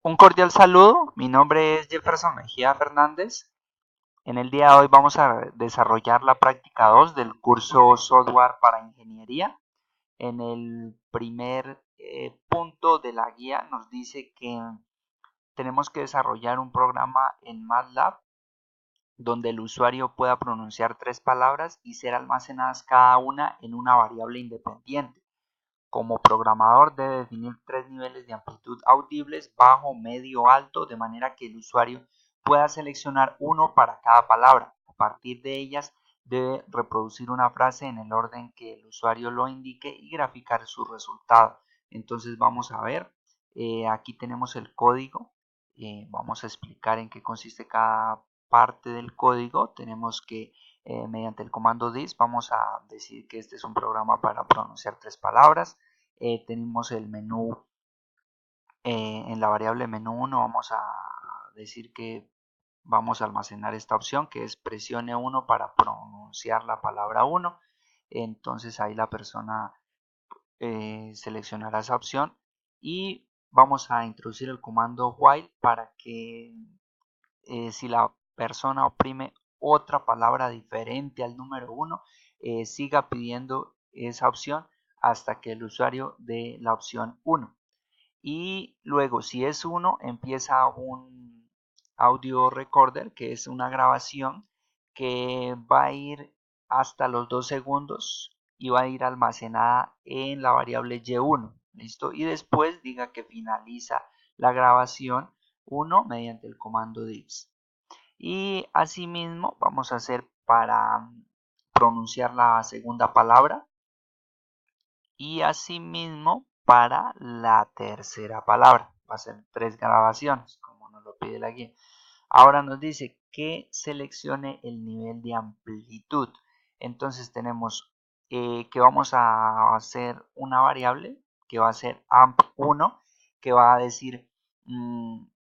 Un cordial saludo, mi nombre es Jefferson Mejía Fernández. En el día de hoy vamos a desarrollar la práctica 2 del curso Software para Ingeniería. En el primer punto de la guía nos dice que tenemos que desarrollar un programa en MATLAB donde el usuario pueda pronunciar 3 palabras y ser almacenadas cada una en una variable independiente. Como programador debe definir 3 niveles de amplitud audibles, bajo, medio, alto, de manera que el usuario pueda seleccionar uno para cada palabra. A partir de ellas debe reproducir una frase en el orden que el usuario lo indique y graficar su resultado. Entonces vamos a ver, aquí tenemos el código, vamos a explicar en qué consiste cada parte del código. Tenemos que mediante el comando this vamos a decir que este es un programa para pronunciar 3 palabras. Tenemos el menú, en la variable menú 1 vamos a decir que vamos a almacenar esta opción que es presione 1 para pronunciar la palabra 1. Entonces ahí la persona seleccionará esa opción y vamos a introducir el comando while para que si la persona oprime otra palabra diferente al número 1, siga pidiendo esa opción hasta que el usuario dé la opción 1. Y luego, si es 1, empieza un audio recorder, que es una grabación que va a ir hasta los 2 segundos y va a ir almacenada en la variable y1. ¿Listo? Y después diga que finaliza la grabación 1 mediante el comando dips. Y asimismo vamos a hacer para pronunciar la segunda palabra y asimismo para la tercera palabra. Va a ser 3 grabaciones, como nos lo pide la guía. Ahora nos dice que seleccione el nivel de amplitud. Entonces tenemos que vamos a hacer una variable que va a ser amp1, que va a decir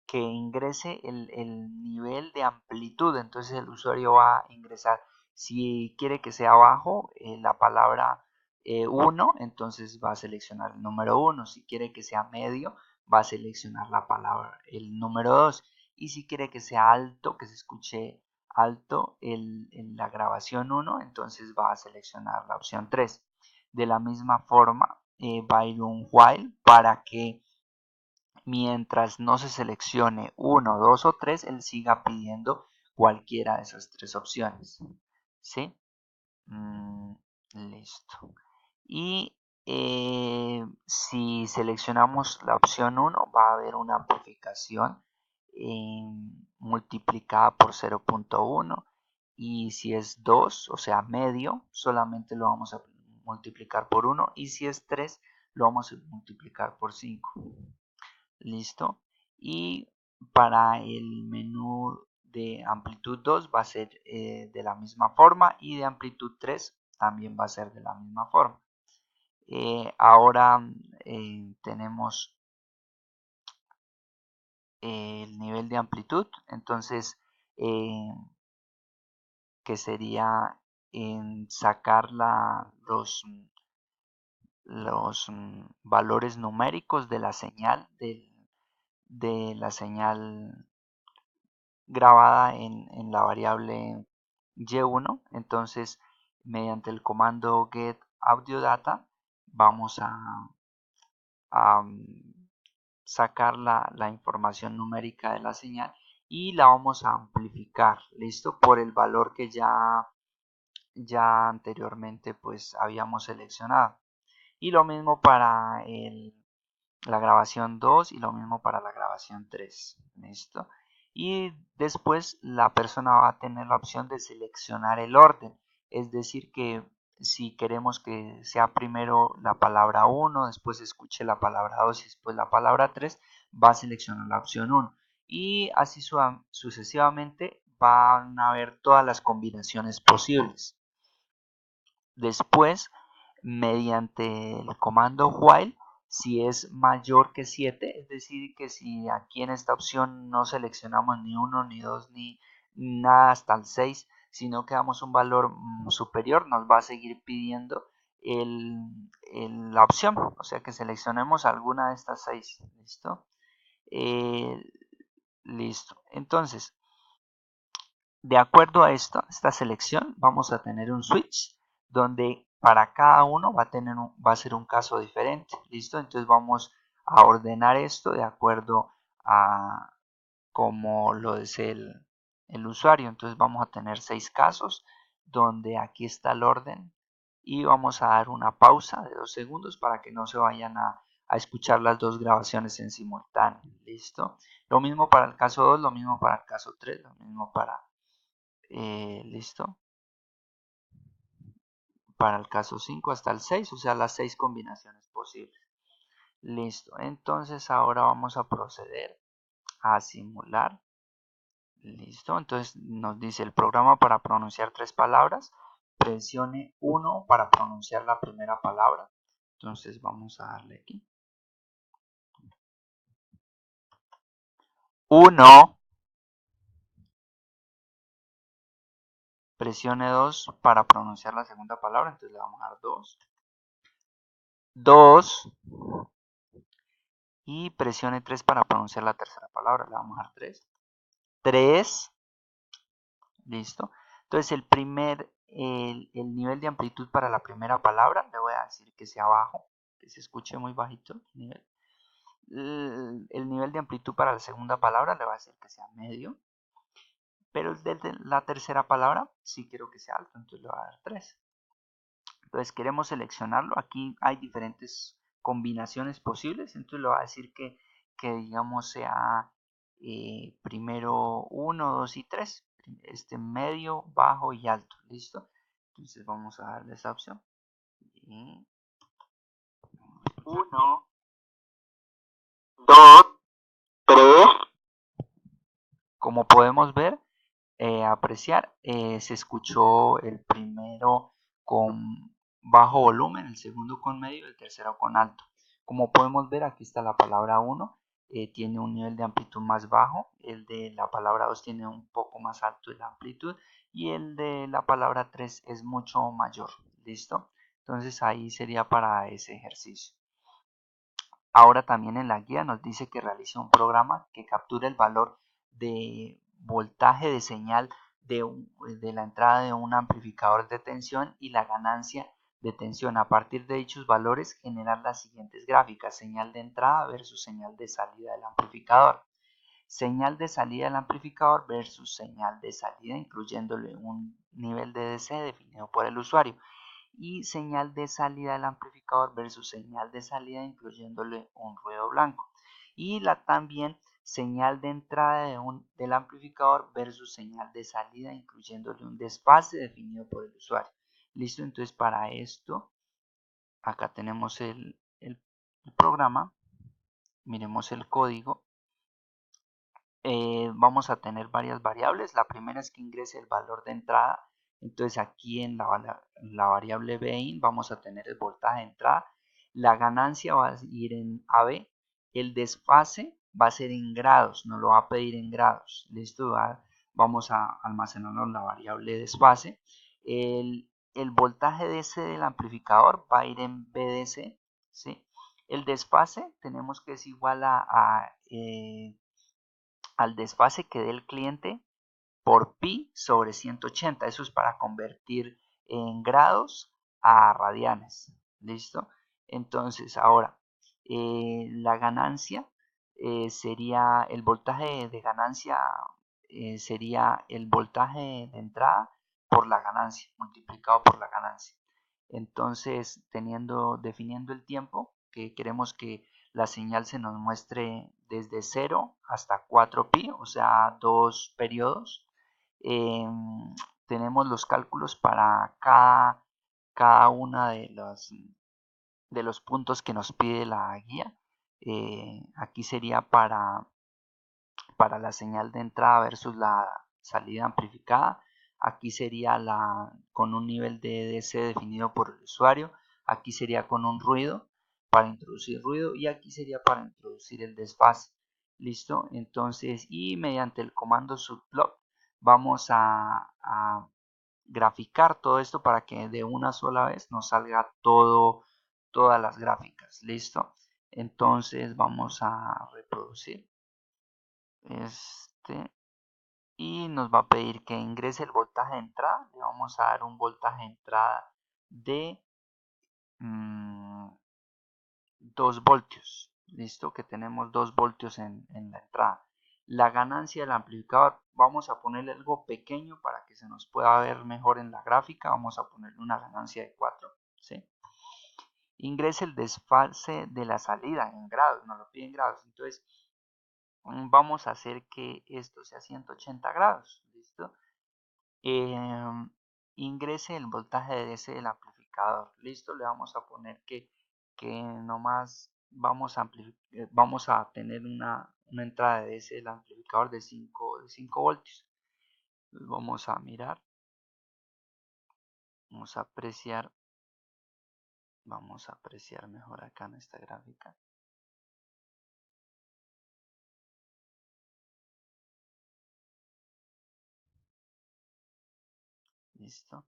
que ingrese el nivel de amplitud. Entonces el usuario va a ingresar, si quiere que sea bajo, la palabra 1, entonces va a seleccionar el número 1. Si quiere que sea medio, va a seleccionar la palabra, el número 2. Y si quiere que sea alto, que se escuche alto en la grabación 1, entonces va a seleccionar la opción 3. De la misma forma, va a ir un while para que mientras no se seleccione 1, 2 o 3, él siga pidiendo cualquiera de esas 3 opciones. ¿Sí? Listo. Y si seleccionamos la opción 1, va a haber una amplificación multiplicada por 0.1, y si es 2, o sea medio, solamente lo vamos a multiplicar por 1, y si es 3, lo vamos a multiplicar por 5. Listo. Y para el menú de amplitud 2 va a ser de la misma forma, y de amplitud 3 también va a ser de la misma forma. Ahora tenemos el nivel de amplitud, entonces que sería en sacar los valores numéricos de la señal de la señal grabada en la variable y1. Entonces mediante el comando get audio data vamos a sacar la información numérica de la señal y la vamos a amplificar, listo, por el valor que ya anteriormente pues habíamos seleccionado. Y lo mismo para la grabación 2 y lo mismo para la grabación 3, listo. Y después la persona va a tener la opción de seleccionar el orden, es decir que si queremos que sea primero la palabra 1, después escuche la palabra 2 y después la palabra 3, va a seleccionar la opción 1. Y así sucesivamente van a haber todas las combinaciones posibles. Después, mediante el comando while, si es mayor que 7, es decir, que si aquí en esta opción no seleccionamos ni 1, ni 2, ni nada hasta el 6, sino que damos un valor superior, nos va a seguir pidiendo la opción, o sea que seleccionemos alguna de estas 6, ¿listo? Listo. Entonces, de acuerdo a esta selección, vamos a tener un switch donde para cada uno va a ser un caso diferente. ¿Listo? Entonces vamos a ordenar esto de acuerdo a como lo desee el usuario. Entonces vamos a tener 6 casos donde aquí está el orden y vamos a dar una pausa de 2 segundos para que no se vayan a escuchar las dos grabaciones en simultáneo. ¿Listo? Lo mismo para el caso 2, lo mismo para el caso 3, lo mismo para listo, para el caso 5 hasta el 6, o sea, las 6 combinaciones posibles. Listo, entonces ahora vamos a proceder a simular. Listo, entonces nos dice el programa para pronunciar 3 palabras. Presione 1 para pronunciar la primera palabra. Entonces vamos a darle aquí. 1. Presione 2 para pronunciar la segunda palabra. Entonces le vamos a dar 2. 2. Y presione 3 para pronunciar la tercera palabra. Le vamos a dar 3. 3. Listo. Entonces el nivel de amplitud para la primera palabra, le voy a decir que sea bajo, que se escuche muy bajito el nivel. El nivel de amplitud para la segunda palabra le voy a decir que sea medio. Pero el de la tercera palabra sí quiero que sea alto, entonces le voy a dar 3. Entonces queremos seleccionarlo. Aquí hay diferentes combinaciones posibles. Entonces le voy a decir que digamos sea primero 1, 2 y 3. Medio, bajo y alto. ¿Listo? Entonces vamos a darle esa opción. 1, 2, 3. Como podemos ver, apreciar, se escuchó el primero con bajo volumen, el segundo con medio y el tercero con alto. Como podemos ver, aquí está la palabra 1, tiene un nivel de amplitud más bajo, el de la palabra 2 tiene un poco más alto de la amplitud y el de la palabra 3 es mucho mayor. ¿Listo? Entonces ahí sería para ese ejercicio. Ahora también en la guía nos dice que realice un programa que capture el valor de voltaje de señal de la entrada de un amplificador de tensión y la ganancia de tensión. A partir de dichos valores generar las siguientes gráficas: señal de entrada versus señal de salida del amplificador, señal de salida del amplificador versus señal de salida, incluyéndole un nivel de DC definido por el usuario, y señal de salida del amplificador versus señal de salida incluyéndole un ruido blanco, y también señal de entrada del amplificador versus señal de salida incluyéndole un desfase definido por el usuario. Listo, entonces para esto acá tenemos el programa, miremos el código. Vamos a tener varias variables. La primera es que ingrese el valor de entrada. Entonces aquí en la variable Bin vamos a tener el voltaje de entrada. La ganancia va a ir en AB. El desfase va a ser en grados, nos lo va a pedir en grados. Listo, vamos a almacenarlo en la variable desfase. El voltaje DC del amplificador va a ir en BDC. ¿sí? El desfase tenemos que es igual al desfase que dé el cliente por pi sobre 180. Eso es para convertir en grados a radianes. ¿Listo? Entonces, ahora, la ganancia sería el voltaje de ganancia, sería el voltaje de entrada por la ganancia, multiplicado por la ganancia. Entonces, definiendo el tiempo, que queremos que la señal se nos muestre desde 0 hasta 4pi, o sea, 2 periodos. Tenemos los cálculos para cada una de los puntos que nos pide la guía. Aquí sería para la señal de entrada versus la salida amplificada. Aquí sería con un nivel de DC definido por el usuario. Aquí sería con un ruido para introducir ruido y aquí sería para introducir el desfase. Listo, entonces, y mediante el comando subplot vamos a graficar todo esto para que de una sola vez nos salga todas las gráficas. Listo, entonces vamos a reproducir. y nos va a pedir que ingrese el voltaje de entrada. Le vamos a dar un voltaje de entrada de 2 voltios. Listo, que tenemos 2 voltios en la entrada. La ganancia del amplificador, vamos a ponerle algo pequeño para que se nos pueda ver mejor en la gráfica. Vamos a ponerle una ganancia de 4. ¿Sí? Ingrese el desfase de la salida en grados, nos lo piden grados. Entonces, vamos a hacer que esto sea 180 grados. ¿Listo? Ingrese el voltaje de DC del amplificador. Listo, le vamos a poner que nomás vamos a tener una entrada de DC del amplificador de 5 voltios. Vamos a mirar, vamos a apreciar mejor acá en esta gráfica. Listo.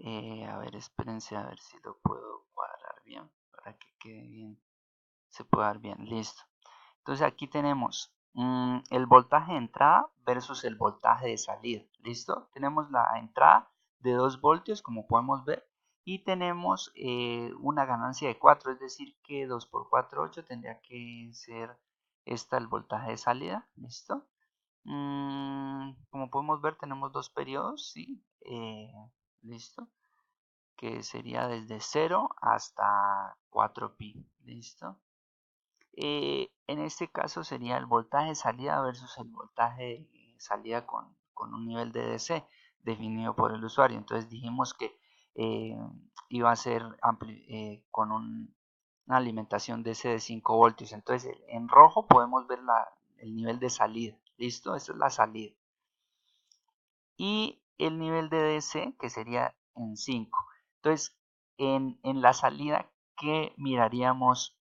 A ver, espérense a ver si lo puedo cuadrar bien para que quede bien. Se pueda ver bien, listo. Entonces aquí tenemos el voltaje de entrada versus el voltaje de salida. ¿Listo? Tenemos la entrada de 2 voltios, como podemos ver, y tenemos una ganancia de 4, es decir, que 2 por 4, 8, tendría que ser el voltaje de salida. ¿Listo? Como podemos ver, tenemos 2 periodos, ¿sí? ¿Listo? Que sería desde 0 hasta 4pi. ¿Listo? En este caso sería el voltaje de salida versus el voltaje de salida con un nivel de DC definido por el usuario. Entonces dijimos que iba a ser con una alimentación DC de 5 voltios. Entonces en rojo podemos ver el nivel de salida. ¿Listo? Esta es la salida. Y el nivel de DC que sería en 5. Entonces en la salida, ¿qué miraríamos?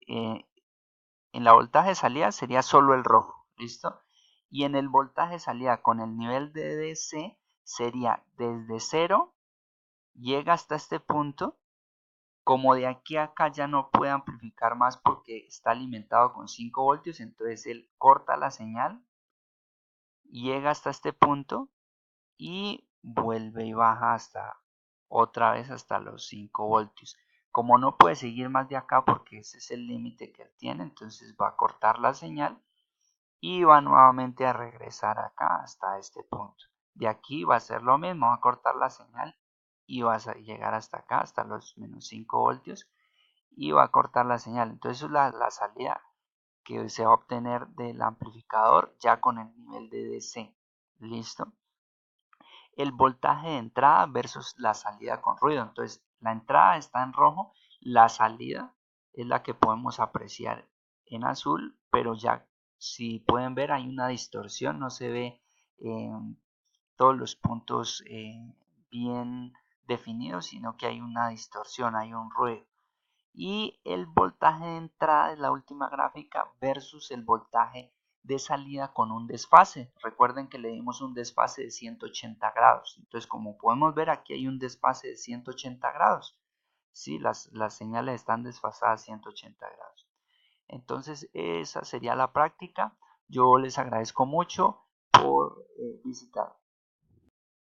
En la voltaje de salida sería solo el rojo, ¿listo? Y en el voltaje de salida con el nivel de DC sería desde 0, llega hasta este punto, como de aquí a acá ya no puede amplificar más porque está alimentado con 5 voltios, entonces él corta la señal, llega hasta este punto y vuelve y baja hasta otra vez hasta los 5 voltios. Como no puede seguir más de acá porque ese es el límite que él tiene, entonces va a cortar la señal y va nuevamente a regresar acá hasta este punto. De aquí va a ser lo mismo, va a cortar la señal y vas a llegar hasta acá, hasta los menos 5 voltios y va a cortar la señal. Entonces es la salida que se va a obtener del amplificador ya con el nivel de DC. ¿Listo? El voltaje de entrada versus la salida con ruido. Entonces, la entrada está en rojo, la salida es la que podemos apreciar en azul, pero ya si pueden ver hay una distorsión, no se ve todos los puntos bien definidos, sino que hay una distorsión, hay un ruido. Y el voltaje de entrada es la última gráfica versus el voltaje de salida con un desfase. Recuerden que le dimos un desfase de 180 grados. Entonces, como podemos ver, aquí hay un desfase de 180 grados. Sí, las señales están desfasadas 180 grados. Entonces, esa sería la práctica. Yo les agradezco mucho por visitar.